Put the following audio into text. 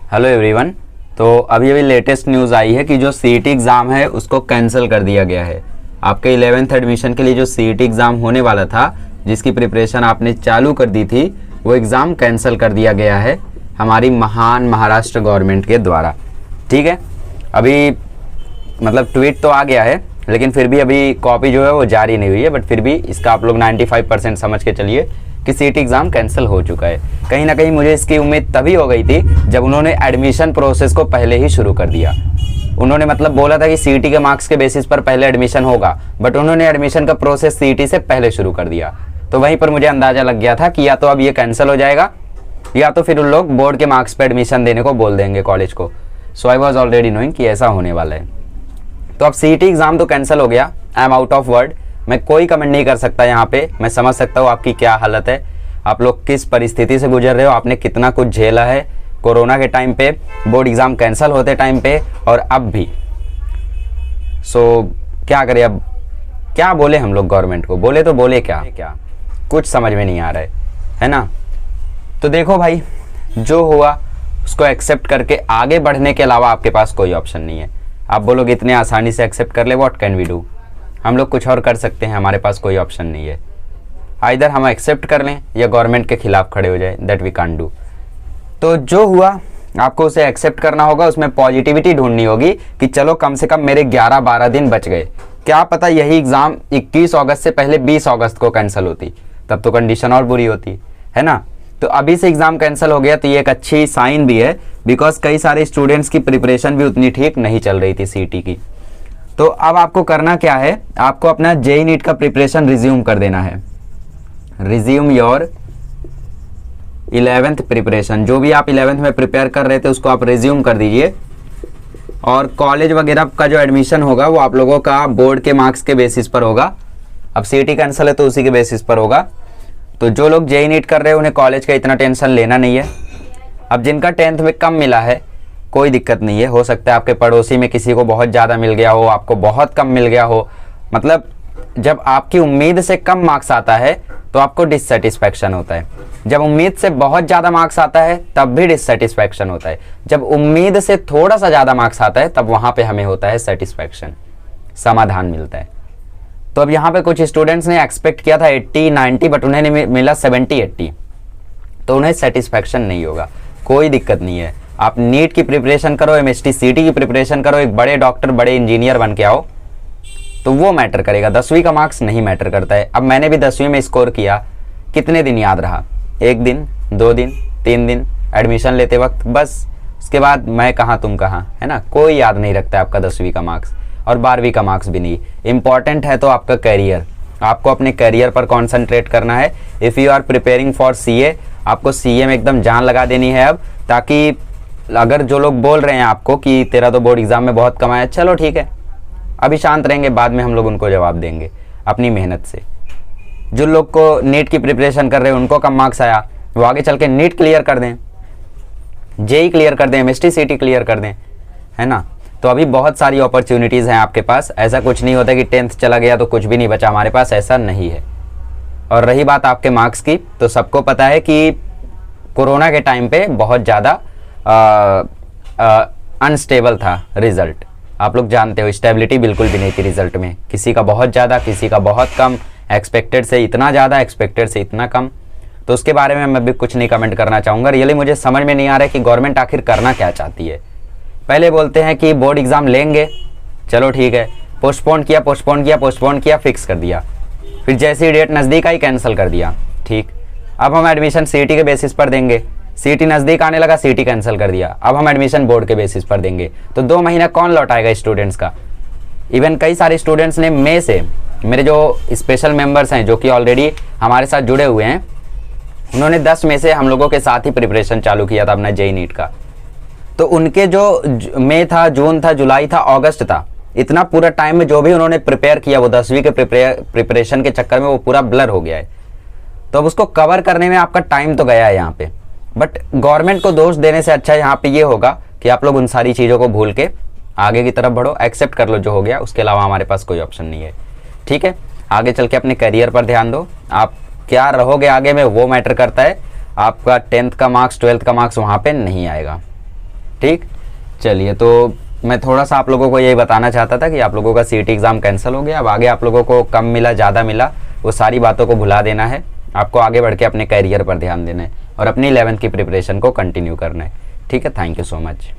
Hello everyone. तो अभी अभी लेटेस्ट न्यूज़ आई है कि जो सीईटी एग्ज़ाम है उसको कैंसिल कर दिया गया है। आपके 11th एडमिशन के लिए जो सीईटी एग्ज़ाम होने वाला था, जिसकी प्रिपरेशन आपने चालू कर दी थी, वो एग्ज़ाम कैंसिल कर दिया गया है हमारी महान महाराष्ट्र गवर्नमेंट के द्वारा। ठीक है, अभी मतलब ट्वीट तो आ गया है, लेकिन फिर भी अभी कॉपी जो है वो जारी नहीं हुई है। बट फिर भी इसका आप लोग 95% समझ के चलिए कि सीईटी एग्ज़ाम कैंसिल हो चुका है। कहीं ना कहीं मुझे इसकी उम्मीद तभी हो गई थी जब उन्होंने एडमिशन प्रोसेस को पहले ही शुरू कर दिया। उन्होंने मतलब बोला था कि सीईटी के मार्क्स के बेसिस पर पहले एडमिशन होगा, बट उन्होंने एडमिशन का प्रोसेस सीईटी से पहले शुरू कर दिया। तो वहीं पर मुझे अंदाज़ा लग गया था कि या तो अब ये कैंसिल हो जाएगा या तो फिर उन लोग बोर्ड के मार्क्स पर एडमिशन देने को बोल देंगे कॉलेज को। सो आई वॉज ऑलरेडी नोइंग कि ऐसा होने वाला है। तो अब सीईटी एग्ज़ाम तो कैंसिल हो गया। I am out of word. मैं कोई कमेंट नहीं कर सकता यहाँ पे। मैं समझ सकता हूँ आपकी क्या हालत है, आप लोग किस परिस्थिति से गुजर रहे हो, आपने कितना कुछ झेला है कोरोना के टाइम पे, बोर्ड एग्ज़ाम कैंसिल होते टाइम पे, और अब भी। सो क्या करें अब, क्या बोले हम लोग गवर्नमेंट को, बोले तो बोले क्या, कुछ समझ में नहीं आ रहा है ना। तो देखो भाई, जो हुआ उसको एक्सेप्ट करके आगे बढ़ने के अलावा आपके पास कोई ऑप्शन नहीं है। आप बोलोगे इतने आसानी से एक्सेप्ट कर ले, व्हाट कैन वी डू। हम लोग कुछ और कर सकते हैं, हमारे पास कोई ऑप्शन नहीं है। आइदर हम एक्सेप्ट कर लें या गवर्नमेंट के खिलाफ खड़े हो जाए, दैट वी कांट डू। तो जो हुआ आपको उसे एक्सेप्ट करना होगा, उसमें पॉजिटिविटी ढूंढनी होगी कि चलो कम से कम मेरे 11-12 दिन बच गए। क्या पता यही एग्ज़ाम 21 अगस्त से पहले 20 अगस्त को कैंसिल होती, तब तो कंडीशन और बुरी होती है ना। तो अभी से एग्ज़ाम कैंसिल हो गया तो ये एक अच्छी साइन भी है, बिकॉज कई सारे स्टूडेंट्स की प्रिपरेशन भी उतनी ठीक नहीं चल रही थी सीईटी की। तो अब आपको करना क्या है, आपको अपना जेईई नीट का प्रिपरेशन रिज्यूम कर देना है। Resume your 11th preparation. जो भी आप 11th में प्रिपेयर कर रहे थे उसको आप रिज्यूम कर दीजिए। और कॉलेज वगैरह का जो एडमिशन होगा वो आप लोगों का बोर्ड के मार्क्स के बेसिस पर होगा। अब सीईटी कैंसिल है तो उसी के बेसिस पर होगा। तो जो लोग जेईई नीट कर रहे हैं उन्हें कॉलेज का इतना टेंशन लेना नहीं है। अब जिनका 10th में कम मिला है कोई दिक्कत नहीं है, हो सकता है आपके पड़ोसी में किसी को बहुत ज़्यादा मिल गया हो, आपको बहुत कम मिल गया हो। मतलब जब आपकी उम्मीद से कम मार्क्स आता है तो आपको डिससेटिस्फैक्शन होता है। जब उम्मीद से बहुत ज़्यादा मार्क्स आता है तब भी डिससेटिस्फैक्शन होता है। जब उम्मीद से थोड़ा सा ज़्यादा मार्क्स आता है तब वहाँ पे हमें होता है सेटिस्फैक्शन, समाधान मिलता है। तो अब यहाँ पे कुछ स्टूडेंट्स ने एक्सपेक्ट किया था 80-90, बट उन्हें मिला 70-80, तो उन्हें सेटिस्फैक्शन नहीं होगा। कोई दिक्कत नहीं है, आप नीट की प्रिपरेशन करो, एमएसटी सीटी की प्रिपरेशन करो, एक बड़े डॉक्टर बड़े इंजीनियर बन के आओ, तो वो मैटर करेगा। 10वीं का मार्क्स नहीं मैटर करता है। अब मैंने भी 10वीं में स्कोर किया, कितने दिन याद रहा, 1 दिन 2 दिन 3 दिन एडमिशन लेते वक्त, बस। उसके बाद मैं कहाँ तुम कहाँ, है ना। कोई याद नहीं रखता है आपका 10वीं का मार्क्स, और 12वीं का मार्क्स भी नहीं। इंपॉर्टेंट है तो आपका करियर, आपको अपने करियर पर कॉन्सेंट्रेट करना है। If you are preparing for CA, आपको सीए में एकदम जान लगा देनी है अब, ताकि अगर जो लोग बोल रहे हैं आपको कि तेरा तो बोर्ड एग्जाम में बहुत कम आया, चलो ठीक है, अभी शांत रहेंगे, बाद में हम लोग उनको जवाब देंगे अपनी मेहनत से। जो लोग को नीट की प्रिपरेशन कर रहे हैं उनको कम मार्क्स आया, वो आगे चल के नीट क्लियर कर दें, जेईई क्लियर कर दें, एमएसटी सीटी क्लियर कर दें, है ना। तो अभी बहुत सारी अपॉर्चुनिटीज़ हैं आपके पास। ऐसा कुछ नहीं होता कि 10th चला गया तो कुछ भी नहीं बचा हमारे पास, ऐसा नहीं है। और रही बात आपके मार्क्स की, तो सबको पता है कि कोरोना के टाइम पे बहुत ज़्यादा अनस्टेबल था रिज़ल्ट। आप लोग जानते हो, स्टेबिलिटी बिल्कुल भी नहीं थी रिजल्ट में, किसी का बहुत ज़्यादा, किसी का बहुत कम, एक्सपेक्टेड से इतना ज़्यादा, एक्सपेक्टेड से इतना कम। तो उसके बारे में मैं भी कुछ नहीं कमेंट करना चाहूँगा। रियली मुझे समझ में नहीं आ रहा है कि गवर्नमेंट आखिर करना क्या चाहती है। पहले बोलते हैं कि बोर्ड एग्ज़ाम लेंगे, चलो ठीक है, पोस्टपोन किया पोस्टपोन किया पोस्टपोन किया, फिक्स कर दिया, फिर जैसी ही डेट नज़दीक आई कैंसिल कर दिया, ठीक। अब हम एडमिशन सीईटी के बेसिस पर देंगे, सीईटी नज़दीक आने लगा, सीईटी कैंसिल कर दिया, अब हम एडमिशन बोर्ड के बेसिस पर देंगे। तो 2 महीना कौन लौटाएगा स्टूडेंट्स का। इवन कई सारे स्टूडेंट्स ने मई से, मेरे जो स्पेशल मेंबर्स हैं जो कि ऑलरेडी हमारे साथ जुड़े हुए हैं, उन्होंने 10 मई से हम लोगों के साथ ही प्रिपरेशन चालू किया था अपना जेईई नीट का। तो उनके जो मई था, जून था, जुलाई था, अगस्त था, इतना पूरा टाइम में जो भी उन्होंने प्रिपेयर किया वो 10वीं के प्रिपरेशन के चक्कर में वो पूरा ब्लर हो गया है। तो अब उसको कवर करने में आपका टाइम तो गया है यहाँ पे। बट गवर्नमेंट को दोष देने से अच्छा यहाँ पे ये होगा कि आप लोग उन सारी चीज़ों को भूल के आगे की तरफ बढ़ो, एक्सेप्ट कर लो जो हो गया, उसके अलावा हमारे पास कोई ऑप्शन नहीं है, ठीक है। आगे चल के अपने करियर पर ध्यान दो, आप क्या रहोगे आगे में वो मैटर करता है। आपका 10th का मार्क्स 12th का मार्क्स वहाँ पे नहीं आएगा, ठीक, चलिए तो मैं थोड़ा सा आप लोगों को यही बताना चाहता था कि आप लोगों का सीईटी एग्ज़ाम कैंसिल हो गया। अब आगे आप लोगों को कम मिला ज़्यादा मिला वो सारी बातों को भुला देना है, आपको आगे बढ़ के अपने करियर पर ध्यान देना है और अपनी 11th की प्रिपरेशन को कंटिन्यू करना है। ठीक है, थैंक यू सो मच।